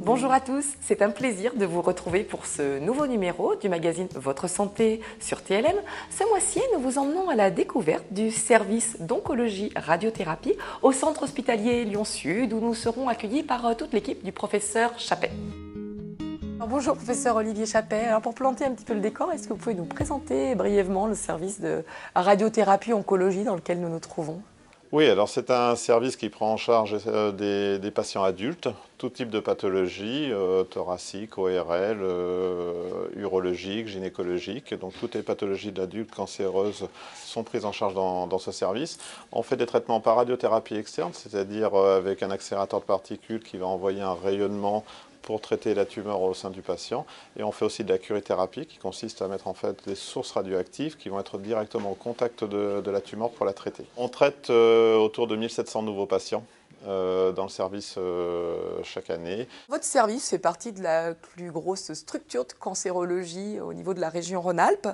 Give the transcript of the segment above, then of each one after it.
Bonjour à tous, c'est un plaisir de vous retrouver pour ce nouveau numéro du magazine Votre Santé sur TLM. Ce mois-ci, nous vous emmenons à la découverte du service d'oncologie radiothérapie au centre hospitalier Lyon-Sud où nous serons accueillis par toute l'équipe du professeur Chappet. Bonjour professeur Olivier Chappet. Alors pour planter un petit peu le décor, est-ce que vous pouvez nous présenter brièvement le service de radiothérapie oncologie dans lequel nous nous trouvons ? Oui, alors c'est un service qui prend en charge des patients adultes, tout type de pathologie, thoracique, ORL, urologique, gynécologique. Donc toutes les pathologies d'adultes cancéreuses sont prises en charge dans ce service. On fait des traitements par radiothérapie externe, c'est-à-dire avec un accélérateur de particules qui va envoyer un rayonnement pour traiter la tumeur au sein du patient. Et on fait aussi de la curithérapie qui consiste à mettre en fait des sources radioactives qui vont être directement au contact de la tumeur pour la traiter. On traite autour de 1700 nouveaux patients dans le service chaque année. Votre service fait partie de la plus grosse structure de cancérologie au niveau de la région Rhône-Alpes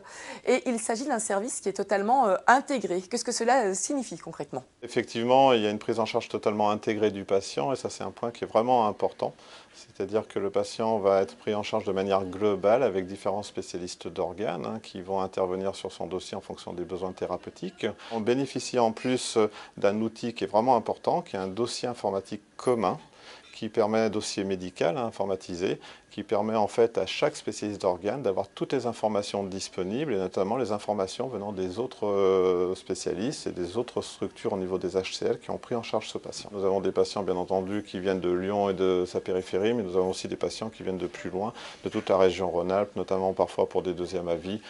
et il s'agit d'un service qui est totalement intégré. Qu'est-ce que cela signifie concrètement ? Effectivement, il y a une prise en charge totalement intégrée du patient et ça c'est un point qui est vraiment important. C'est-à-dire que le patient va être pris en charge de manière globale avec différents spécialistes d'organes qui vont intervenir sur son dossier en fonction des besoins thérapeutiques. On bénéficie en plus d'un outil qui est vraiment important, qui est un dossier informatique commun, qui permet un dossier médical informatisé, qui permet en fait à chaque spécialiste d'organes d'avoir toutes les informations disponibles, et notamment les informations venant des autres spécialistes et des autres structures au niveau des HCL qui ont pris en charge ce patient. Nous avons des patients bien entendu qui viennent de Lyon et de sa périphérie, mais nous avons aussi des patients qui viennent de plus loin, de toute la région Rhône-Alpes, notamment parfois pour des deuxièmes avis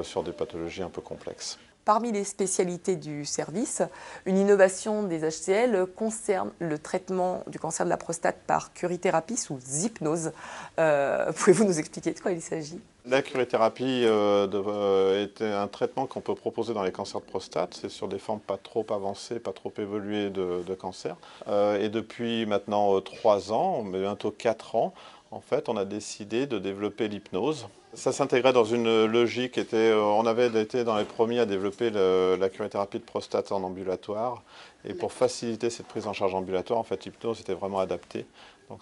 sur des pathologies un peu complexes. Parmi les spécialités du service, une innovation des HCL concerne le traitement du cancer de la prostate par curithérapie sous hypnose. Pouvez-vous nous expliquer de quoi il s'agit ? La curithérapie est un traitement qu'on peut proposer dans les cancers de prostate. C'est sur des formes pas trop avancées, pas trop évoluées de cancer. Et depuis maintenant 3 ans, mais bientôt 4 ans, en fait, on a décidé de développer l'hypnose. Ça s'intégrait dans une logique, on avait été dans les premiers à développer la curithérapie de prostate en ambulatoire. Et pour faciliter cette prise en charge ambulatoire, en fait, l'hypnose était vraiment adaptée. Donc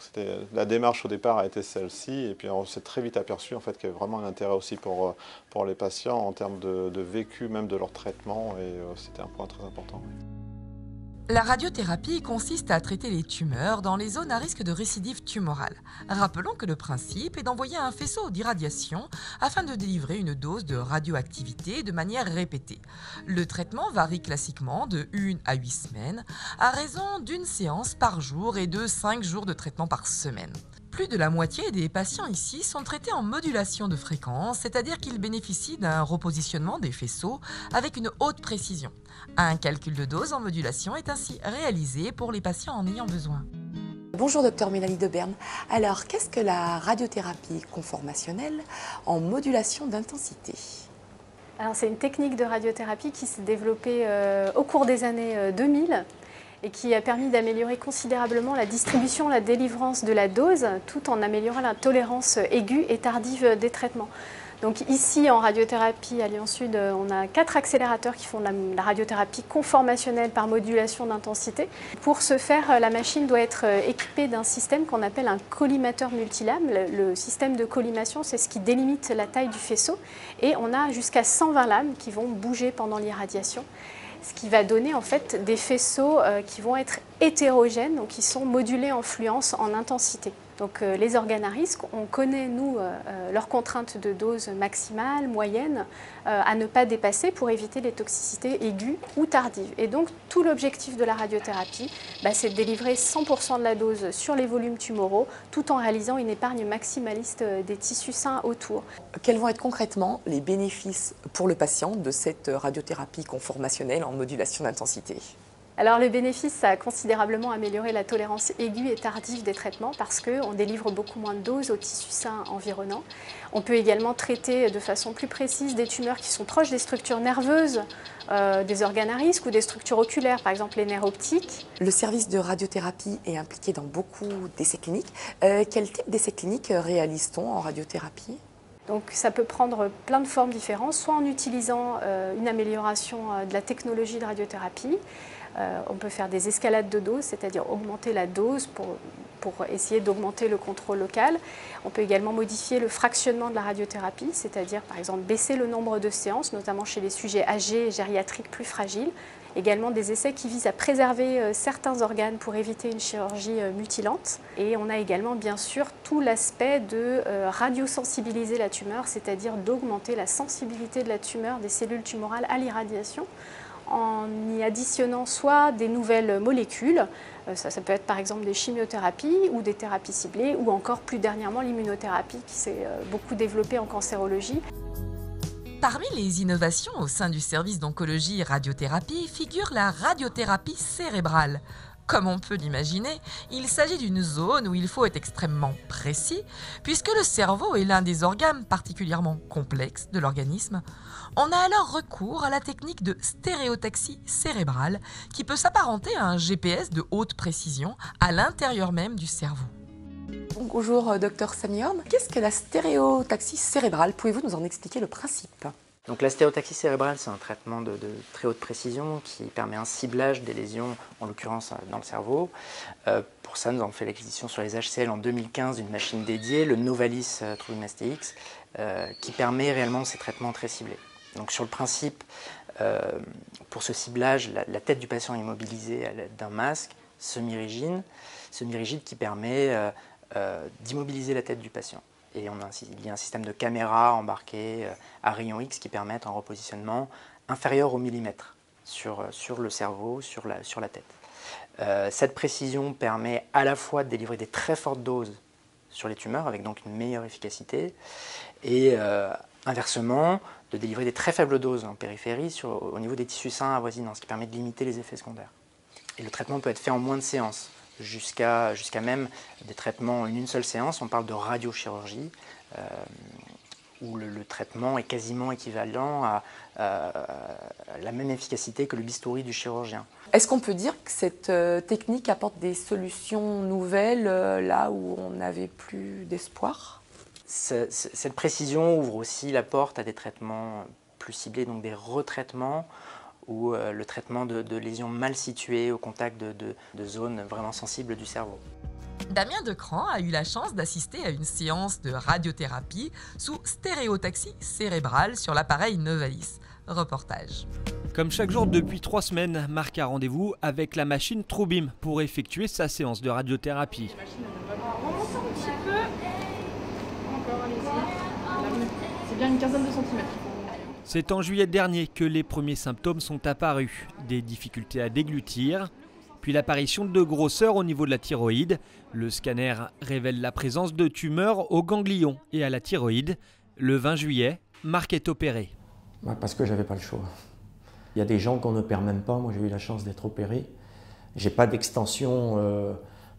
la démarche au départ a été celle-ci, et puis on s'est très vite aperçu en fait, qu'il y avait vraiment un intérêt aussi pour les patients en termes de vécu même de leur traitement, et c'était un point très important. Oui. La radiothérapie consiste à traiter les tumeurs dans les zones à risque de récidive tumorale. Rappelons que le principe est d'envoyer un faisceau d'irradiation afin de délivrer une dose de radioactivité de manière répétée. Le traitement varie classiquement de 1 à 8 semaines, à raison d'une séance par jour et de 5 jours de traitement par semaine. Plus de la moitié des patients ici sont traités en modulation de fréquence, c'est-à-dire qu'ils bénéficient d'un repositionnement des faisceaux avec une haute précision. Un calcul de dose en modulation est ainsi réalisé pour les patients en ayant besoin. Bonjour Dr Mélanie Deberne. Alors, qu'est-ce que la radiothérapie conformationnelle en modulation d'intensité ? Alors, c'est une technique de radiothérapie qui s'est développée au cours des années 2000 et qui a permis d'améliorer considérablement la distribution, la délivrance de la dose, tout en améliorant la tolérance aiguë et tardive des traitements. Donc ici, en radiothérapie à Lyon-Sud, on a 4 accélérateurs qui font la radiothérapie conformationnelle par modulation d'intensité. Pour ce faire, la machine doit être équipée d'un système qu'on appelle un collimateur multilame. Le système de collimation, c'est ce qui délimite la taille du faisceau. Et on a jusqu'à 120 lames qui vont bouger pendant l'irradiation, ce qui va donner en fait des faisceaux qui vont être hétérogènes, donc qui sont modulés en fluence, en intensité. Donc les organes à risque, on connaît nous leurs contraintes de dose maximale, moyenne, à ne pas dépasser pour éviter les toxicités aiguës ou tardives. Et donc tout l'objectif de la radiothérapie, c'est de délivrer 100% de la dose sur les volumes tumoraux, tout en réalisant une épargne maximaliste des tissus sains autour. Quels vont être concrètement les bénéfices pour le patient de cette radiothérapie conformationnelle en modulation d'intensité ? Alors le bénéfice, ça a considérablement amélioré la tolérance aiguë et tardive des traitements parce qu'on délivre beaucoup moins de doses aux tissus sains environnants. On peut également traiter de façon plus précise des tumeurs qui sont proches des structures nerveuses, des organes à risque ou des structures oculaires, par exemple les nerfs optiques. Le service de radiothérapie est impliqué dans beaucoup d'essais cliniques. Quel type d'essais cliniques réalise-t-on en radiothérapie ? Donc ça peut prendre plein de formes différentes, soit en utilisant une amélioration de la technologie de radiothérapie, On peut faire des escalades de dose, c'est-à-dire augmenter la dose pour essayer d'augmenter le contrôle local. On peut également modifier le fractionnement de la radiothérapie, c'est-à-dire par exemple baisser le nombre de séances, notamment chez les sujets âgés et gériatriques plus fragiles. Également des essais qui visent à préserver certains organes pour éviter une chirurgie mutilante. Et on a également bien sûr tout l'aspect de radiosensibiliser la tumeur, c'est-à-dire d'augmenter la sensibilité de la tumeur, des cellules tumorales à l'irradiation, en y additionnant soit des nouvelles molécules, ça peut être par exemple des chimiothérapies ou des thérapies ciblées, ou encore plus dernièrement l'immunothérapie qui s'est beaucoup développée en cancérologie. Parmi les innovations au sein du service d'oncologie et radiothérapie figure la radiothérapie cérébrale. Comme on peut l'imaginer, il s'agit d'une zone où il faut être extrêmement précis, puisque le cerveau est l'un des organes particulièrement complexes de l'organisme. On a alors recours à la technique de stéréotaxie cérébrale, qui peut s'apparenter à un GPS de haute précision à l'intérieur même du cerveau. Bonjour, docteur Sami Horn. Qu'est-ce que la stéréotaxie cérébrale? Pouvez-vous nous en expliquer le principe? Donc la stéréotaxie cérébrale, c'est un traitement de très haute précision qui permet un ciblage des lésions, en l'occurrence dans le cerveau. Pour ça, nous avons fait l'acquisition sur les HCL en 2015 d'une machine dédiée, le Novalis TrueImage-TX, qui permet réellement ces traitements très ciblés. Donc sur le principe, pour ce ciblage, la tête du patient est immobilisée à l'aide d'un masque semi-rigide qui permet d'immobiliser la tête du patient. Et il y a un système de caméra embarqué à rayon X qui permettent un repositionnement inférieur au millimètre sur le cerveau, sur la tête. Cette précision permet à la fois de délivrer des très fortes doses sur les tumeurs, avec donc une meilleure efficacité, et inversement, de délivrer des très faibles doses en périphérie au niveau des tissus sains avoisinants, ce qui permet de limiter les effets secondaires. Et le traitement peut être fait en moins de séances, jusqu'à même des traitements en une seule séance. On parle de radiochirurgie, où le traitement est quasiment équivalent à la même efficacité que le bistouri du chirurgien. Est-ce qu'on peut dire que cette technique apporte des solutions nouvelles là où on n'avait plus d'espoir? Cette précision ouvre aussi la porte à des traitements plus ciblés, donc des retraitements, ou le traitement de lésions mal situées au contact de zones vraiment sensibles du cerveau. Damien Decran a eu la chance d'assister à une séance de radiothérapie sous stéréotaxie cérébrale sur l'appareil Novalis. Reportage. Comme chaque jour depuis 3 semaines, Marc a rendez-vous avec la machine TrueBeam pour effectuer sa séance de radiothérapie. On monte un petit peu. Encore, allez-y. C'est bien une quinzaine de centimètres. C'est en juillet dernier que les premiers symptômes sont apparus. Des difficultés à déglutir, puis l'apparition de grosseur au niveau de la thyroïde. Le scanner révèle la présence de tumeurs au ganglion et à la thyroïde. Le 20 juillet, Marc est opéré. Parce que j'avais pas le choix. Il y a des gens qu'on n'opère même pas. Moi, j'ai eu la chance d'être opéré. J'ai pas d'extension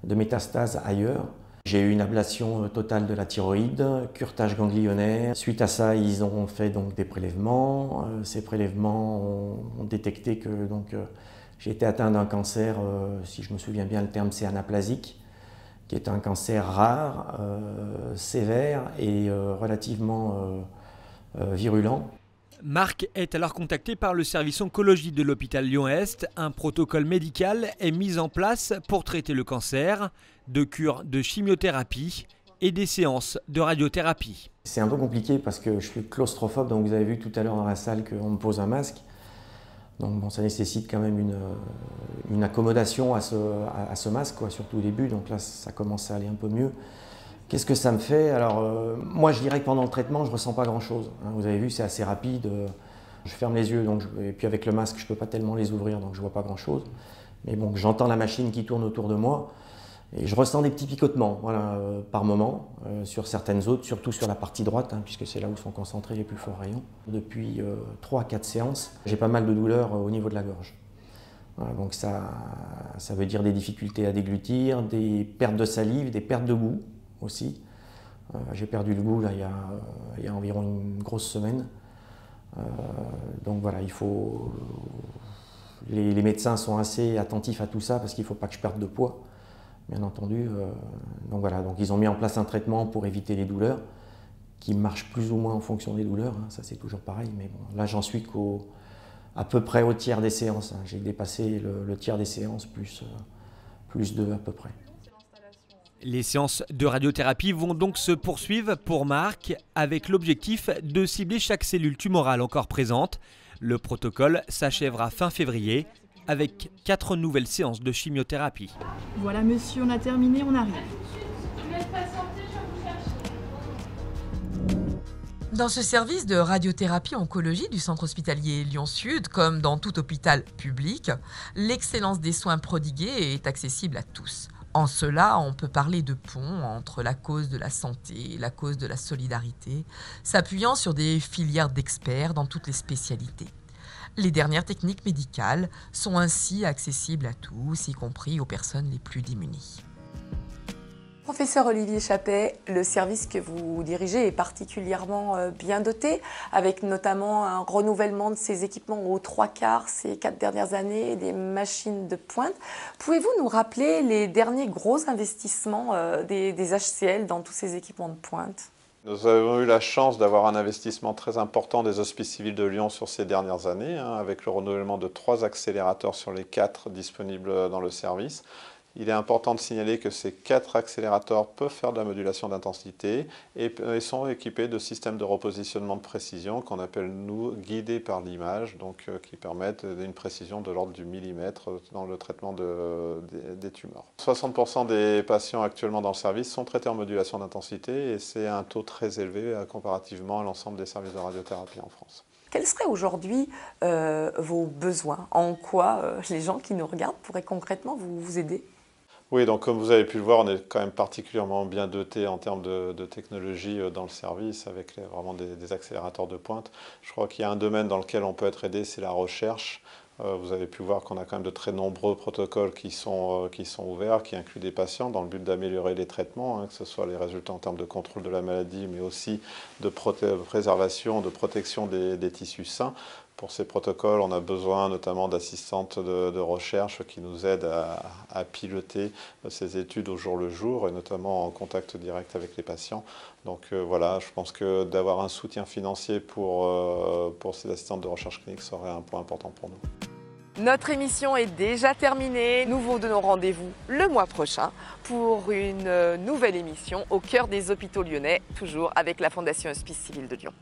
de métastases ailleurs. J'ai eu une ablation totale de la thyroïde, curetage ganglionnaire. Suite à ça, ils ont fait donc des prélèvements. Ces prélèvements ont détecté que j'ai été atteint d'un cancer, si je me souviens bien le terme, c'est anaplasique, qui est un cancer rare, sévère et relativement virulent. Marc est alors contacté par le service oncologie de l'hôpital Lyon-Est. Un protocole médical est mis en place pour traiter le cancer, de cures de chimiothérapie et des séances de radiothérapie. C'est un peu compliqué parce que je suis claustrophobe, donc vous avez vu tout à l'heure dans la salle qu'on me pose un masque. Donc bon, ça nécessite quand même une accommodation à ce masque, quoi, surtout au début, donc là ça commence à aller un peu mieux. Qu'est-ce que ça me fait? Alors, moi je dirais que pendant le traitement, je ne ressens pas grand-chose. Vous avez vu, c'est assez rapide. Je ferme les yeux, et puis avec le masque, je ne peux pas tellement les ouvrir, donc je ne vois pas grand-chose. Mais bon, j'entends la machine qui tourne autour de moi, et je ressens des petits picotements, voilà, par moment, sur certaines zones, surtout sur la partie droite, puisque c'est là où sont concentrés les plus forts rayons. Depuis 3 à 4 séances, j'ai pas mal de douleurs au niveau de la gorge. Voilà, donc ça veut dire des difficultés à déglutir, des pertes de salive, des pertes de goût aussi. J'ai perdu le goût là, il y a environ une grosse semaine. Donc voilà, les médecins sont assez attentifs à tout ça parce qu'il ne faut pas que je perde de poids, bien entendu. Donc voilà, donc ils ont mis en place un traitement pour éviter les douleurs, qui marche plus ou moins en fonction des douleurs, ça c'est toujours pareil, mais bon, là j'en suis qu'au à peu près au tiers des séances. J'ai dépassé le tiers des séances, plus 2 à peu près. Les séances de radiothérapie vont donc se poursuivre pour Marc avec l'objectif de cibler chaque cellule tumorale encore présente. Le protocole s'achèvera fin février avec 4 nouvelles séances de chimiothérapie. Voilà monsieur, on a terminé, on arrive. Dans ce service de radiothérapie oncologie du centre hospitalier Lyon-Sud, comme dans tout hôpital public, l'excellence des soins prodigués est accessible à tous. En cela, on peut parler de pont entre la cause de la santé et la cause de la solidarité, s'appuyant sur des filières d'experts dans toutes les spécialités. Les dernières techniques médicales sont ainsi accessibles à tous, y compris aux personnes les plus démunies. Professeur Olivier Chappet, le service que vous dirigez est particulièrement bien doté, avec notamment un renouvellement de ses équipements aux 3/4 ces 4 dernières années, des machines de pointe. Pouvez-vous nous rappeler les derniers gros investissements des HCL dans tous ces équipements de pointe ? Nous avons eu la chance d'avoir un investissement très important des Hospices civils de Lyon sur ces dernières années, avec le renouvellement de 3 accélérateurs sur les 4 disponibles dans le service. Il est important de signaler que ces 4 accélérateurs peuvent faire de la modulation d'intensité et sont équipés de systèmes de repositionnement de précision qu'on appelle, nous, guidés par l'image, donc qui permettent une précision de l'ordre du millimètre dans le traitement des tumeurs. 60% des patients actuellement dans le service sont traités en modulation d'intensité et c'est un taux très élevé comparativement à l'ensemble des services de radiothérapie en France. Quels seraient aujourd'hui vos besoins? En quoi les gens qui nous regardent pourraient concrètement vous aider? Oui, donc comme vous avez pu le voir, on est quand même particulièrement bien doté en termes de technologie dans le service, avec vraiment des accélérateurs de pointe. Je crois qu'il y a un domaine dans lequel on peut être aidé, c'est la recherche. Vous avez pu voir qu'on a quand même de très nombreux protocoles qui sont ouverts, qui incluent des patients dans le but d'améliorer les traitements, que ce soit les résultats en termes de contrôle de la maladie, mais aussi de préservation, de protection des tissus sains. Pour ces protocoles, on a besoin notamment d'assistantes de recherche qui nous aident à piloter ces études au jour le jour, et notamment en contact direct avec les patients. Donc voilà, je pense que d'avoir un soutien financier pour ces assistantes de recherche clinique serait un point important pour nous. Notre émission est déjà terminée. Nous vous donnons rendez-vous le mois prochain pour une nouvelle émission au cœur des hôpitaux lyonnais, toujours avec la Fondation Hospices Civils de Lyon.